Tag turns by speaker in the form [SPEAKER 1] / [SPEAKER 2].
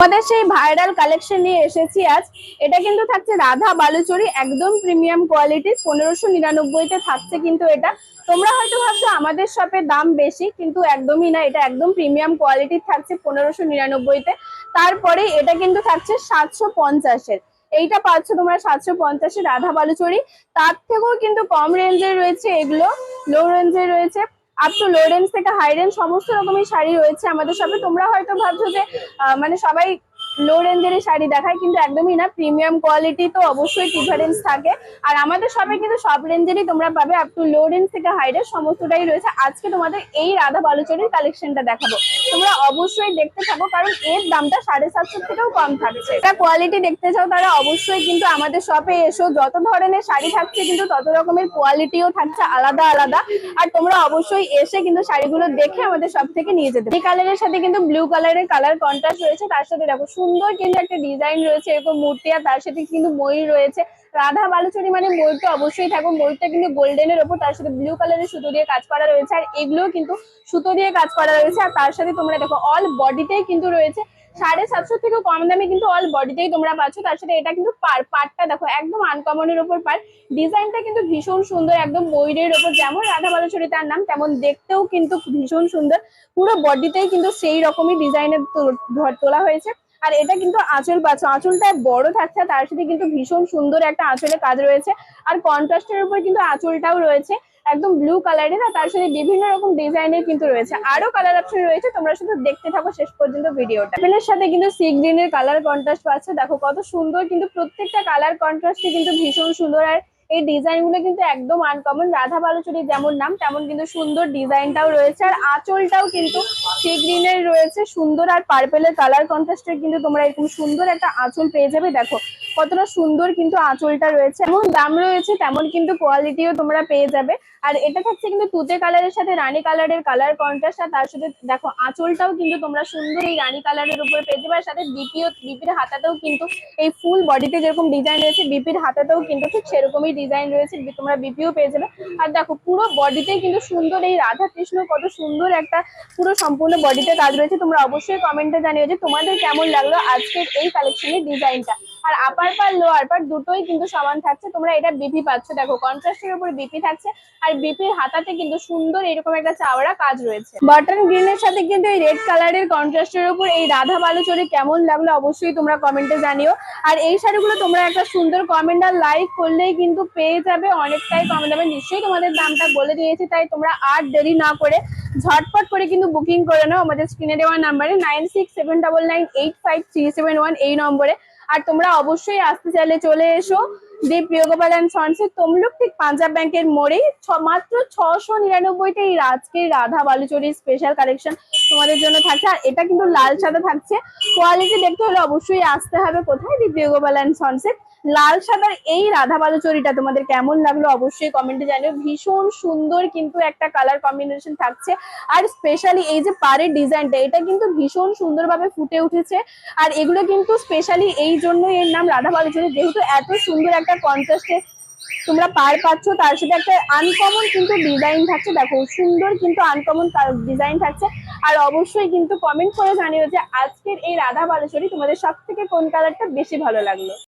[SPEAKER 1] আমাদের সেই viral collection নিয়ে এসেছি আজ। এটা কিন্তু থাকছে রাধা বালুচরী, একদম প্রিমিয়াম কোয়ালিটির 1599-তে থাকছে। কিন্তু এটা তোমরা হয়তো ভাবছো আমাদের শপে দাম বেশি, কিন্তু একদমই না, এটা একদম প্রিমিয়াম কোয়ালিটির থাকছে 1599-তে। তারপরে এটা কিন্তু থাকছে 750-এর। এইটা পাচ্ছ তোমরা 750-এ রাধা বালুচরী। তার থেকেও কিন্তু কম রেঞ্জের রয়েছে এগুলো, লো রেঞ্জের রয়েছে। আপ টু লো রেঞ্জ থেকে হাই রেঞ্জ সমস্ত রকমের শাড়ি রয়েছে আমাদের শপে। তোমরা হয়তো ভাবছো যে মানে সবাই লো রেঞ্জের শাড়ি দেখায়, কিন্তু একদমই না, প্রিমিয়াম কোয়ালিটি তো অবশ্যই ডিফারেন্স থাকে। আর আমাদের শপে কিন্তু সব রেঞ্জেরই তোমরা পাবে, আপ টু লো রেঞ্জ থেকে হাই রেঞ্জ সমস্তটাই রয়েছে। আজকে তোমাদের এই রাধা বালুচরীর কালেকশনটা দেখাবো, তোমরা অবশ্যই দেখতে থাকো, কারণ এর দামটা 750 থেকেও কম থাকছে। এটা কোয়ালিটি দেখতে চাও তারা অবশ্যই কিন্তু আমাদের শপে এসো। যত ধরনের শাড়ি থাকছে কিন্তু তত রকমের কোয়ালিটিও থাকছে আলাদা আলাদা। আর তোমরা অবশ্যই এসে কিন্তু শাড়িগুলো দেখে আমাদের শপ থেকে নিয়ে যেতে। এই কালারের সাথে কিন্তু ব্লু কালারের কালার কন্ট্রাস্ট রয়েছে, তার সাথে দেখো সুন্দর কিন্তু একটা ডিজাইন রয়েছে এরকম মূর্তি, আর তার সাথে কিন্তু ময়ূর রয়েছে। রাধা বালুচরী মানে ময়ূর তো অবশ্যই থাকবে। ময়ূরটা কিন্তু গোল্ডেনের ওপর, তার সাথে ব্লু কালারের সুতো দিয়ে কাজ করা রয়েছে, আর এগুলোও কিন্তু সুতো দিয়ে কাজ করা রয়েছে। আর তার সাথে তোমরা দেখো অল বডিতেই কিন্তু রয়েছে 750 থেকেও কম দামে কিন্তু অল বডিতেই তোমরা পাচ্ছ। তার সাথে এটা কিন্তু পাড়টা দেখো একদম আনকমনের ওপর পার। ডিজাইনটা কিন্তু ভীষণ সুন্দর, একদম ময়ূরের ওপর, যেমন রাধা বালুচরী তার নাম তেমন দেখতেও কিন্তু ভীষণ সুন্দর। পুরো বডিতেই কিন্তু সেই রকমই ডিজাইনের তোলা হয়েছে। আর এটা কিন্তু আঁচল পাচ্ছ, আঁচলটা বড় থাকছে, তার সাথে কিন্তু ভীষণ সুন্দর একটা আঁচলের কাজ রয়েছে। আর কন্ট্রাস্টের উপর কিন্তু আঁচলটাও রয়েছে একদম ব্লু কালারের, আর তার সাথে বিভিন্ন রকম ডিজাইনের কিন্তু রয়েছে। আরো কালার অপশন রয়েছে, তোমরা শুধু দেখতে থাকো শেষ পর্যন্ত ভিডিওটা। পেনের সাথে কিন্তু সি গ্রিনের কালার কন্ট্রাস্ট পাচ্ছে, দেখো কত সুন্দর, কিন্তু প্রত্যেকটা কালার কন্ট্রাস্টে কিন্তু ভীষণ সুন্দর। আর এই ডিজাইন গুলো কিন্তু একদম আনকমন, রাধা বালুচরী যেমন নাম তেমন কিন্তু সুন্দর ডিজাইনটাও রয়েছে। আর আঁচলটাও কিন্তু সি গ্রিনের রয়েছে সুন্দর, আর পার্পেলের কালার কন্ট্রাস্টের কিন্তু তোমরা এরকম সুন্দর একটা আঁচল পেয়ে যাবে। দেখো কতটা সুন্দর কিন্তু আঁচলটা রয়েছে, এমন দাম রয়েছে তেমন কিন্তু কোয়ালিটিও তোমরা পেয়ে যাবে। আর এটা থাকছে কিন্তু তুতে কালারের সাথে রানী কালারের কালার কন্ট্রাস্ট, আর তার সাথে দেখো আঁচলটাও কিন্তু তোমরা সুন্দর এই রানী কালারের উপরে পেয়ে যাবে। আর সাথে বিপির হাতাতেও কিন্তু এই ফুল বডিতে যেরকম ডিজাইন রয়েছে, বিপির হাতাতেও কিন্তু ঠিক সেরকমই ডিজাইন রয়েছে, তোমরা বিপিও পেয়ে যাবে। আর দেখো পুরো বডিতে কিন্তু সুন্দর এই রাধা কৃষ্ণ কত সুন্দর একটা পুরো সম্পূর্ণ বডিতে কাজ রয়েছে। তোমরা অবশ্যই কমেন্টে জানিও যে তোমাদের কেমন লাগলো আজকের এই কালেকশনের ডিজাইনটা। আর আপার পার লোয়ার পার দুটোই কিন্তু সমান থাকছে। তোমরা এটা বিপি পাচ্ছ, দেখো কন্ট্রাস্টের উপর বিপি থাকছে, আর বিপির হাতাতে কিন্তু সুন্দর এরকম একটা চাওড়া কাজ রয়েছে। বাটন গ্রিনের সাথে কিন্তু এই রেড কালারের কন্ট্রাস্টের উপর এই রাধা বালুচরী কেমন লাগলো অবশ্যই তোমরা কমেন্টে জানিও। আর এই শাড়িগুলো তোমরা একটা সুন্দর কমেন্ট আর লাইক করলেই কিন্তু পেয়ে যাবে অনেকটাই কম দামে। নিশ্চয়ই তোমাদের দামটা বলে দিয়েছি, তাই তোমরা আর দেরি না করে ঝটপট করে কিন্তু বুকিং করে নাও আমাদের স্ক্রিনে দেওয়া নাম্বারে 9679985371 এই নম্বরে। আর তোমরা অবশ্যই আসতে চাইলে চলে এসো দি প্রিয়গোপাল অ্যান্ড সন্সের তমলুক, ঠিক পাঞ্জাব ব্যাংকের মোড়েই। মাত্র 699-তে এই আজকের রাধা বালুচরীর স্পেশাল কালেকশন তোমাদের জন্য থাকছে। আর এটা কিন্তু লাল সাদা থাকছে। কোয়ালিটি দেখতে হলে অবশ্যই আসতে হবে কোথায়, দি প্রিয়গোপাল অ্যান্ড সন্সের। লাল সাদার এই রাধা বালুচরীটা তোমাদের কেমন লাগলো অবশ্যই কমেন্টে জানিও। ভীষণ সুন্দর কিন্তু একটা কালার কম্বিনেশন থাকছে। আর স্পেশালি এই যে পাড়ের ডিজাইনটা, এটা কিন্তু ভীষণ সুন্দরভাবে ফুটে উঠেছে। আর এগুলো কিন্তু স্পেশালি এই জন্যই এর নাম রাধা বালুচরী, যেহেতু এত সুন্দর একটা কন্ট্রাস্টে তোমরা পার পাচ্ছ, তার সাথে একটা আনকমন কিন্তু ডিজাইন থাকছে। দেখো সুন্দর কিন্তু আনকমন ডিজাইন থাকছে। আর অবশ্যই কিন্তু কমেন্ট করে জানিও যে আজকের এই রাধা বালুচরী তোমাদের সব থেকে কোন কালারটা বেশি ভালো লাগলো।